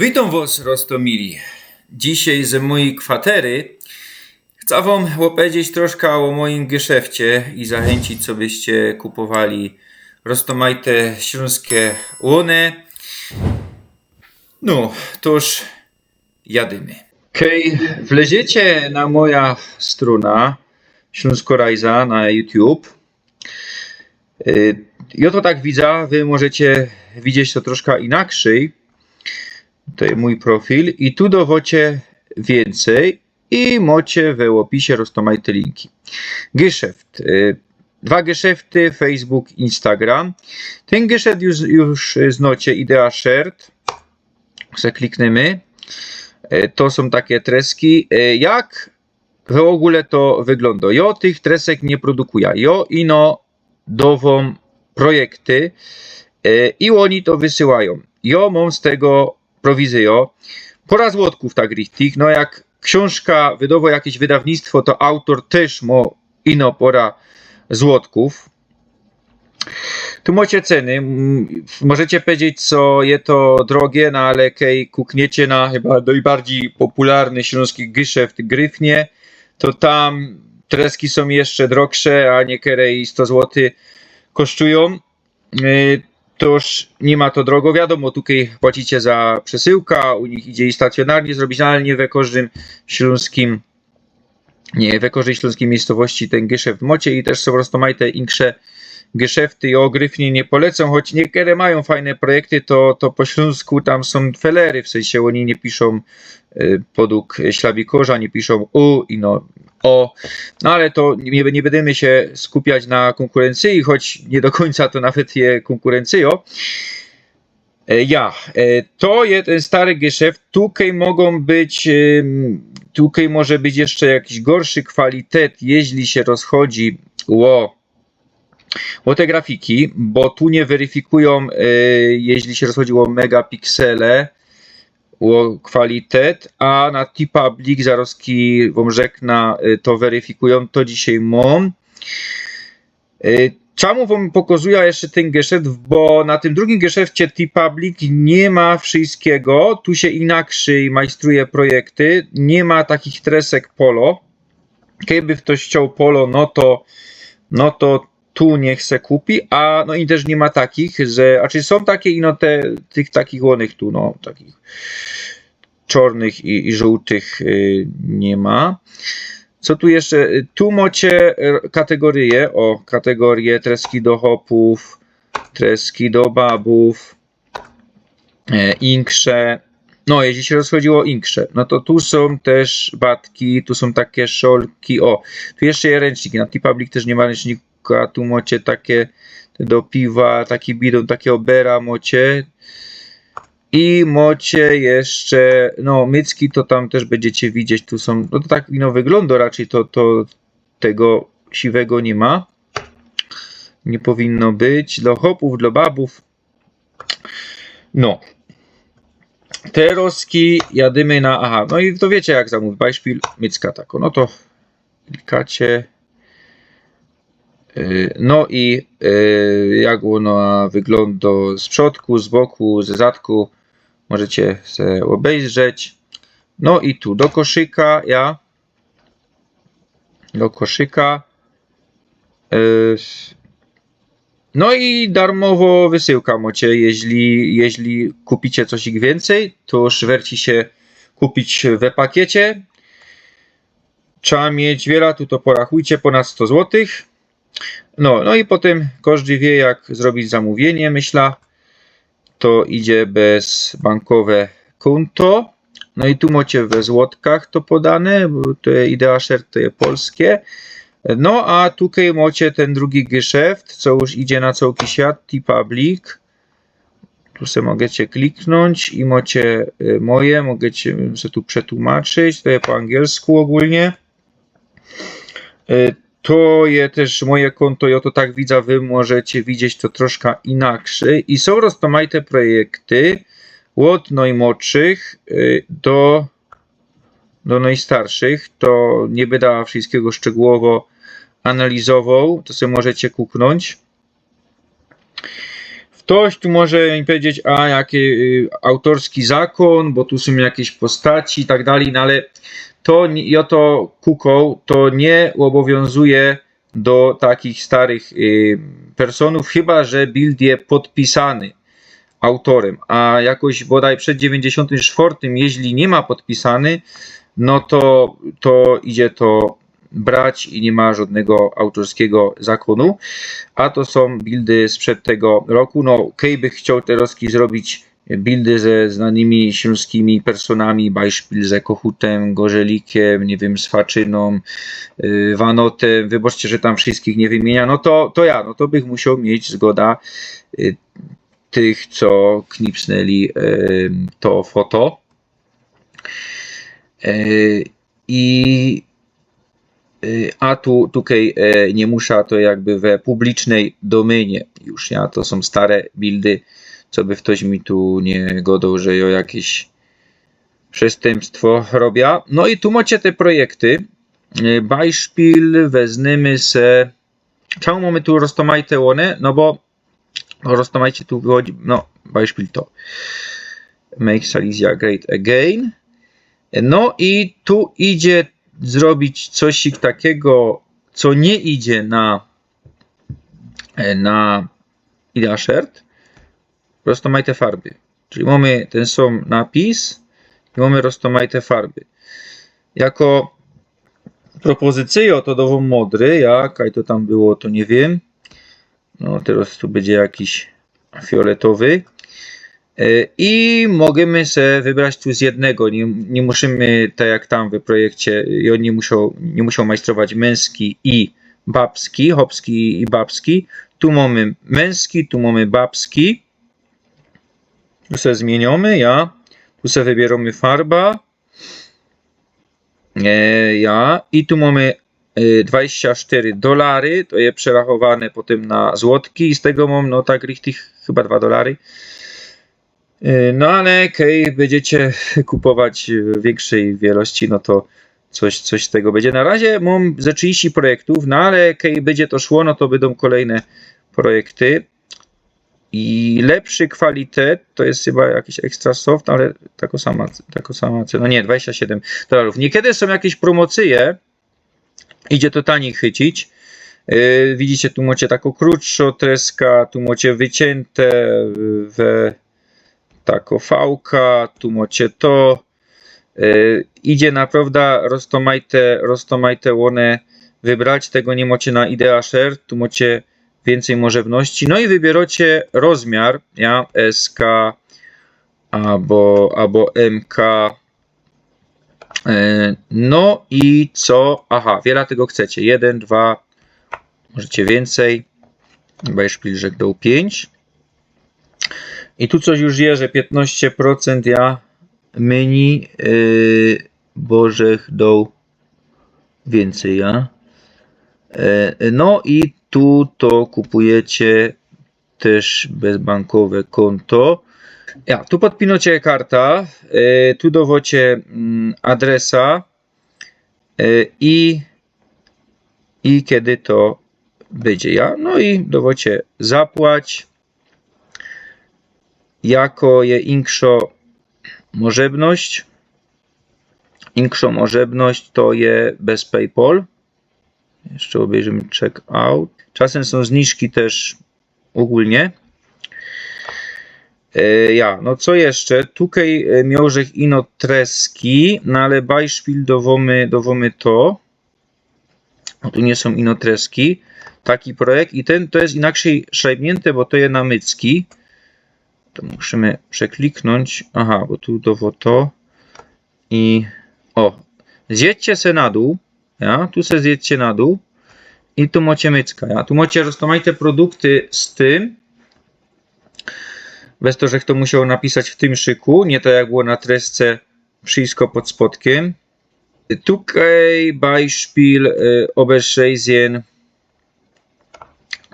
Witam was, Rostomili. Dzisiaj z mojej kwatery chcę wam opowiedzieć troszkę o moim geszefcie i zachęcić, co byście kupowali roztomajte śląskie łony. No, toż jadymy. Kiedy wleziecie na moja strona Śląsko Rajza na YouTube, ja to tak widzę, wy możecie widzieć to troszkę inaczej. Tutaj mój profil i tu dowocie więcej i macie w opisie roztomajte linki. Geszeft. Dwa geszefty, Facebook, Instagram. Ten geszeft już znacie, Idea Shared. Zaklikniemy. To są takie treski. Jak w ogóle to wygląda? Ja tych tresek nie produkuję. Ja ino dowom projekty i oni to wysyłają. Ja mam z tego prowizję. Pora złotków tak richtig. No jak książka wydało jakieś wydawnictwo, to autor też ma ino pora złotków. Tu macie ceny. Możecie powiedzieć, co je to drogie, no ale kiedy kukniecie na chyba najbardziej popularny śląski geszeft Gryfnie, to tam treski są jeszcze droższe, a niekiedy 100 zł kosztują. Toż nie ma to drogo, wiadomo, tutaj płacicie za przesyłkę, u nich idzie i stacjonarnie zrobić, ale nie we każdym śląskim, nie we każdej śląskiej miejscowości ten geszeft macie i też są roztomajte insze geszefty i o Gryfnie nie polecą, choć niektóre mają fajne projekty, to po śląsku tam są felery, w sensie oni nie piszą podług ślabikorza, nie piszą u i no o, no ale to nie będziemy się skupiać na konkurencji, choć nie do końca to nawet je konkurencją. To jest ten stary geszeft, tutaj mogą być, tutaj może być jeszcze jakiś gorszy kwalitet, jeśli się rozchodzi o te grafiki, bo tu nie weryfikują, jeśli się rozchodziło o megapiksele, o kwalitet, a na T-Public zaroski wam rzekna to weryfikują, to dzisiaj mam. Czemu wam pokazuję jeszcze ten geszeft, bo na tym drugim geszefcie T-Public nie ma wszystkiego, tu się inaczej majstruje projekty, nie ma takich tresek polo. Kiedy ktoś chciał polo, no to tu niech se kupi, a no i też nie ma takich, że, znaczy są takie i no tych takich łonych tu, no takich czarnych i żółtych nie ma. Co tu jeszcze? Tu macie kategorie treski do hopów, treski do babów, inkrze. No, jeśli się rozchodziło o inkrze, no to tu są też batki, tu są takie szolki, tu jeszcze jest ręczniki, na T-Public też nie ma ręcznika, tu macie takie do piwa, taki bidon, takie obera macie. I macie jeszcze, no mycki to tam też będziecie widzieć, tu są, no to tak no wygląda raczej, to tego siwego nie ma. Nie powinno być, dla hopów, dla babów. No. Te roski jadymy na, no i to wiecie jak zamówić, Beispiel mycka tako, no to klikacie. No i jak ona wygląda z przodku, z boku, z zadku, możecie sobie obejrzeć. No i tu do koszyka, do koszyka. No i darmowo wysyłka macie, jeśli kupicie coś ich więcej, to szwerci się kupić w pakiecie. Trzeba mieć wiele, tu to porachujcie, ponad 100 zł. No i potem każdy wie jak zrobić zamówienie, myślę. To idzie bez bankowe konto. No i tu macie we złotkach to podane, bo to jest Idea Shared, to jest polskie. No a tutaj macie ten drugi geszeft, co już idzie na cały świat, T-Public. Tu sobie możecie kliknąć i macie moje, możecie sobie tu przetłumaczyć, to jest po angielsku ogólnie. To jest też moje konto, ja to tak widzę, wy możecie widzieć to troszkę inaczej. I są roztomajte projekty od najmłodszych do najstarszych. To nie będę wszystkiego szczegółowo analizował, to sobie możecie kuknąć. W Ktoś tu może mi powiedzieć, a jaki autorski zakon, bo tu są jakieś postaci i tak dalej, no ale to Joto Kukoł to nie obowiązuje do takich starych personów, chyba że build jest podpisany autorem, a jakoś bodaj przed 94, jeśli nie ma podpisany, no to idzie to brać i nie ma żadnego autorskiego zakonu, a to są buildy sprzed tego roku. No, Kej by chciał teraz zrobić buildy ze znanymi śląskimi personami, Beispiel ze Kochutem, Gorzelikiem, nie wiem, z Faczyną, Wanotem, wybaczcie, że tam wszystkich nie wymienia, no to bych musiał mieć zgoda tych, co knipsnęli to foto. A tutaj nie muszę, to jakby we publicznej domenie już, ja, to są stare buildy, co by ktoś mi tu nie godał, że ja jakieś przestępstwo robię. No i tu macie te projekty. Beispiel weźmiemy se. Czemu mamy tu roztomajte one? No bo roztomajcie tu wychodzi, no Beispiel to. Make Silesia great again. No i tu idzie zrobić coś takiego, co nie idzie na idea shirt. Roztomajte farby. Czyli mamy ten sam napis i mamy roztomajte farby. Jako propozycję to dową modry, jak to tam było, to nie wiem. No teraz tu będzie jakiś fioletowy. I możemy sobie wybrać tu z jednego. Nie musimy, tak jak tam w projekcie, i on nie musiał majstrować męski i babski, chłopski i babski. Tu mamy męski, tu mamy babski. Tu sobie zmieniamy, ja. Tu sobie wybieramy farba. Ja. I tu mamy $24. To jest przerachowane potem na złotki. I z tego mam, no tak, richtig chyba $2. No ale Kej będziecie kupować w większej wielości, no to coś z tego będzie. Na razie mam ze 30 projektów, no ale Kej będzie to szło, no to będą kolejne projekty. I lepszy kwalitet to jest chyba jakiś extra soft, ale taka sama cena. Nie, $27. Niekiedy są jakieś promocje, idzie to taniej chycić. Widzicie, tu macie taką krótszą treskę, tu macie wycięte we tako fałka, tu macie to. Idzie naprawdę roztomajte one wybrać, tego nie macie na idea shirt, tu macie więcej możliwości. No i wybieracie rozmiar, ja, SK albo MK. No i co? Aha, wiele tego chcecie. 1, 2, możecie więcej. Beispiel, że do 5. I tu coś już jest, że 15% ja menu bożech do więcej, ja. No i tu to kupujecie też bezbankowe konto. Ja, tu podpinacie karta, tu dowocie adresa i kiedy to będzie, ja. No i dowocie zapłać. Jako je inkszo możebność. Inkszo możebność to je bez PayPal. Jeszcze obejrzymy check out. Czasem są zniżki też ogólnie. Ja, no co jeszcze? Tutaj miałżech ino treski, no ale Beispiel dowomy to. No tu nie są ino treski. Taki projekt i ten to jest inaczej szajbnięte, bo to jest na mycki. To musimy przekliknąć. Aha, bo tu dowo to. I o, zjedźcie se na dół. Ja, tu se zjedźcie na dół. I tu macie mycka. Ja, tu macie roztomajte produkty z tym. Bez to, że kto musiał napisać w tym szyku. Nie tak jak było na tresce wszystko pod spodkiem. Tutaj Beispiel Oberschreisien.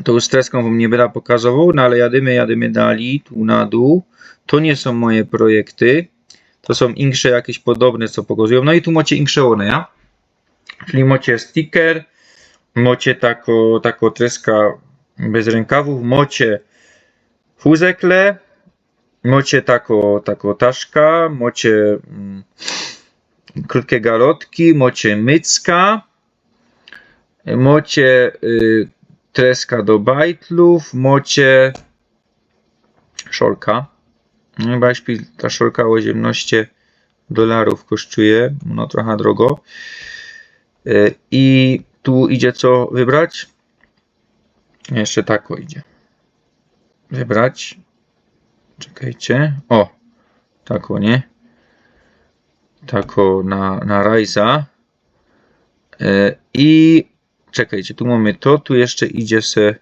To już z treską wam nie będę pokazywał, no ale jadymy dalej, tu na dół. To nie są moje projekty. To są insze jakieś podobne, co pokazują. No i tu macie insze one, ja? Czyli macie sticker, macie taką treskę bez rękawów, macie fuzekle, mocie tako taszka, mocie krótkie galotki, mocie mycka, mocie treska do bajtlów, mocie szolka. Ta szolka o $18 kosztuje, no trochę drogo. I tu idzie co wybrać? Jeszcze tako idzie. Wybrać. Czekajcie. O, tako, nie? Tako na Ryza. I czekajcie, tu mamy to, tu jeszcze idzie se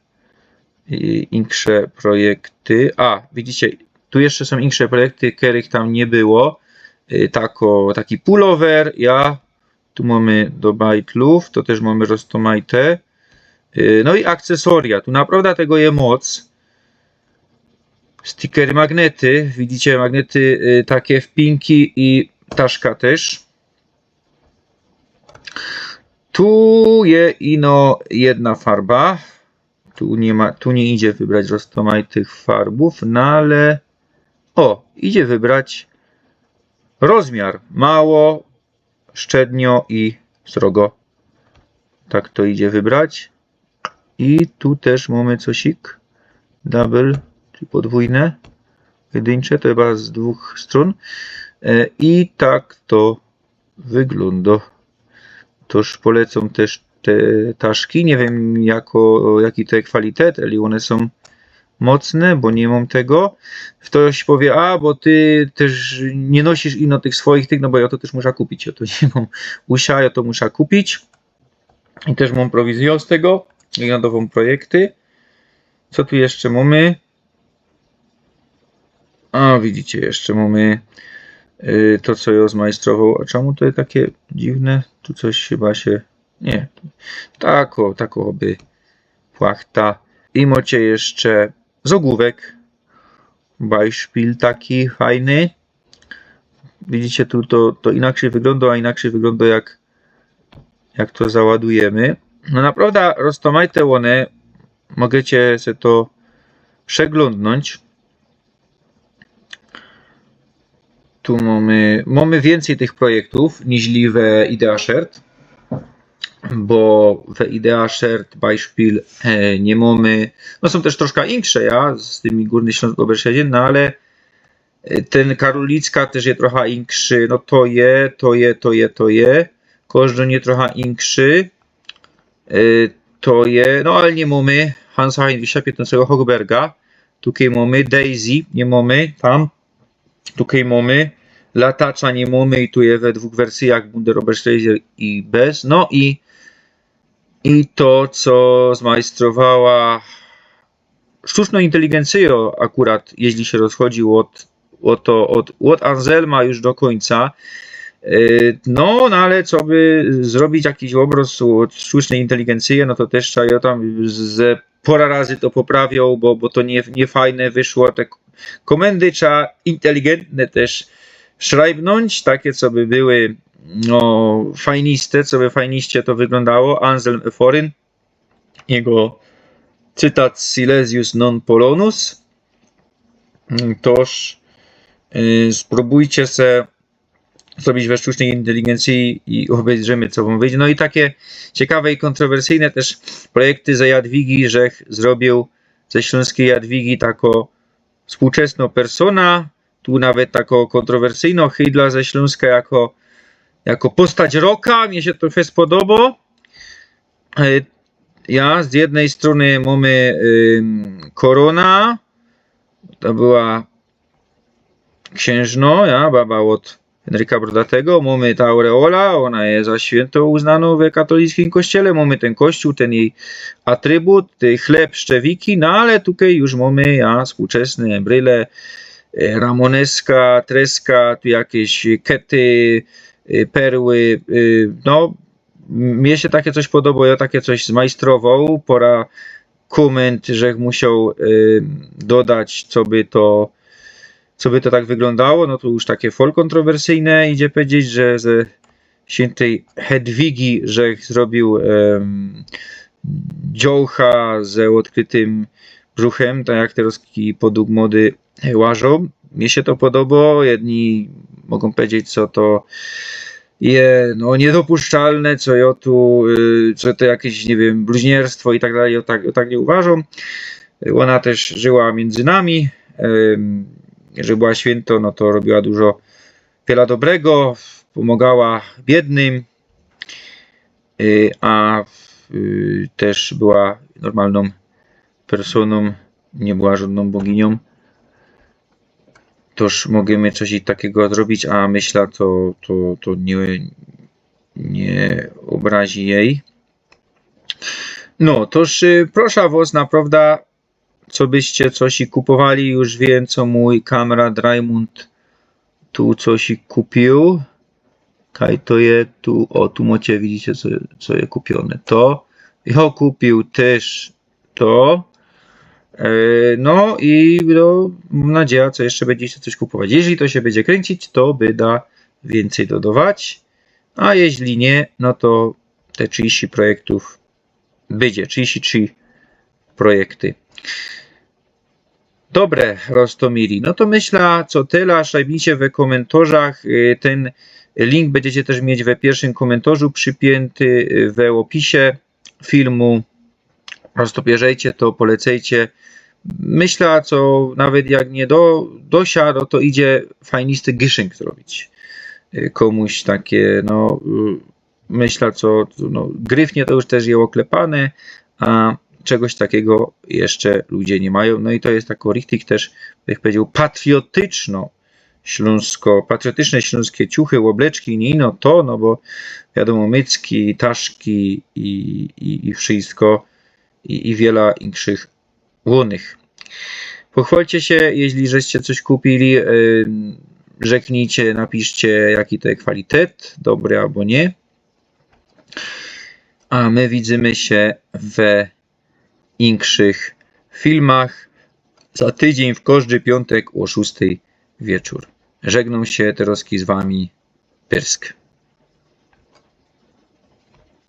insze projekty. A, widzicie, tu jeszcze są insze projekty, których tam nie było. Taki pullover, tu mamy do bajtlów, to też mamy roztomajte. No i akcesoria, tu naprawdę tego jest moc. Stickery, magnety, widzicie, magnety takie wpinki i taszka też. Tu jest ino jedna farba. Tu nie idzie wybrać roztomajtych farbów, no ale idzie wybrać rozmiar mało, szczednio i srogo. Tak to idzie wybrać. I tu też mamy cosik. Double, czyli podwójne. Pojedyncze, to chyba z dwóch stron. I tak to wygląda. Toż polecam też te taszki. Nie wiem jaki to jest kwalitet, ale one są mocne, bo nie mam tego. Ktoś powie, bo ty też nie nosisz ino tych swoich, no bo ja to też muszę kupić. Ja to nie mam usia, ja to muszę kupić. I też mam prowizję z tego. Wyglądową projekty. Co tu jeszcze mamy? Widzicie, jeszcze mamy to, co ja zmajstrował. A czemu to jest takie dziwne? Tu coś chyba się... Nie. Tako by płachta. I macie jeszcze zogłówek. Beispiel taki fajny. Widzicie, tu to inaczej wygląda, a inaczej wygląda jak to załadujemy. No naprawdę roztomajte one. Możecie sobie to przeglądnąć. Tu mamy więcej tych projektów niż we Idea Shirt, bo we Idea Shirt Beispiel nie mamy, no są też troszkę insze, z tymi Górny Śląsk Oberszedzie, no ale ten Karolicka też jest trochę inszy, no to je, każdy nie trochę inszy, no ale nie mamy Hansa Heinricha XV Hochberga, tutaj mamy Daisy, nie mamy tam. Tutaj mamy latacza, nie mamy i tu jest we dwóch wersjach Wunder Oberschleicher i bez. No i to, co zmajstrowała sztuczną inteligencję akurat, jeśli się rozchodził od Anselma już do końca. No ale co by zrobić jakiś obraz od sztucznej inteligencji, no to też trzeba tam z pora razy to poprawiał, bo to nie fajne wyszło. Te komendy trzeba inteligentne też szrajbnąć, takie co by były fajniste, co by fajniście to wyglądało. Anselm Eforin, jego cytat Silesius non Polonus. Toż spróbujcie se zrobić we sztucznej inteligencji i obejrzymy, co wam wyjdzie. No i takie ciekawe i kontrowersyjne też projekty ze Jadwigi, że zrobił ze śląskiej Jadwigi taką współczesną persona, tu nawet taką kontrowersyjną Hydla ze Śląska jako postać roka, mnie się trochę spodoba. Z jednej strony mamy Korona, to była księżno, baba od Henryka Brodatego, mamy ta aureola, ona jest za świętą uznaną w katolickim kościele, mamy ten kościół, ten jej atrybut, chleb, szczewiki, no ale tutaj już mamy współczesne bryle, ramoneska, treska, tu jakieś kety, perły, no mnie się takie coś podoba, ja takie coś zmajstrował, pora koment, że musiał dodać, co by to tak wyglądało, no to już takie fol kontrowersyjne, idzie powiedzieć, że ze świętej Hedwigi, że zrobił dziołcha z odkrytym brzuchem, tak jak teraz podług mody łażą. Mnie się to podoba, jedni mogą powiedzieć, co to jest niedopuszczalne, co to jakieś, nie wiem, bluźnierstwo i tak dalej, tak nie uważam. Ona też żyła między nami, że była święto, no to robiła wiele dobrego, pomagała biednym, a też była normalną personą, nie była żadną boginią. Toż możemy coś takiego zrobić, a myślę, to nie obrazi jej. No, toż proszę was, naprawdę, co byście coś kupowali, już wiem, co mój kamrat Raymond tu coś kupił. Kaj to je tu, tu macie, widzicie, co je kupione. To, ja kupił też to. No i mam nadzieję, co jeszcze będziecie coś kupować. Jeśli to się będzie kręcić, to da więcej dodawać, a jeśli nie, no to te 30 projektów będzie, 33 projekty. Dobre, Rostomiri. No to myślę, co tyle, szajbnijcie w komentarzach. Ten link będziecie też mieć w pierwszym komentarzu przypięty w opisie filmu. Roztopierzejcie to, polecejcie. Myślę, co nawet jak nie dosiadł, to idzie fajnisty gyszynk zrobić. Komuś takie, myślę, co gryfnie to już też je oklepane, a czegoś takiego jeszcze ludzie nie mają. No i to jest tako richtig też, jak powiedział, patriotyczne śląskie ciuchy, łobleczki, nie ino to, bo wiadomo, mycki, taszki i wszystko i wiele innych łonych. Pochwalcie się, jeśli żeście coś kupili, rzeknijcie, napiszcie, jaki to jest kwalitet, dobry albo nie. A my widzimy się w innych filmach za tydzień w każdy piątek o 6 wieczór. Żegnam się teraz z wami, Pyrsk.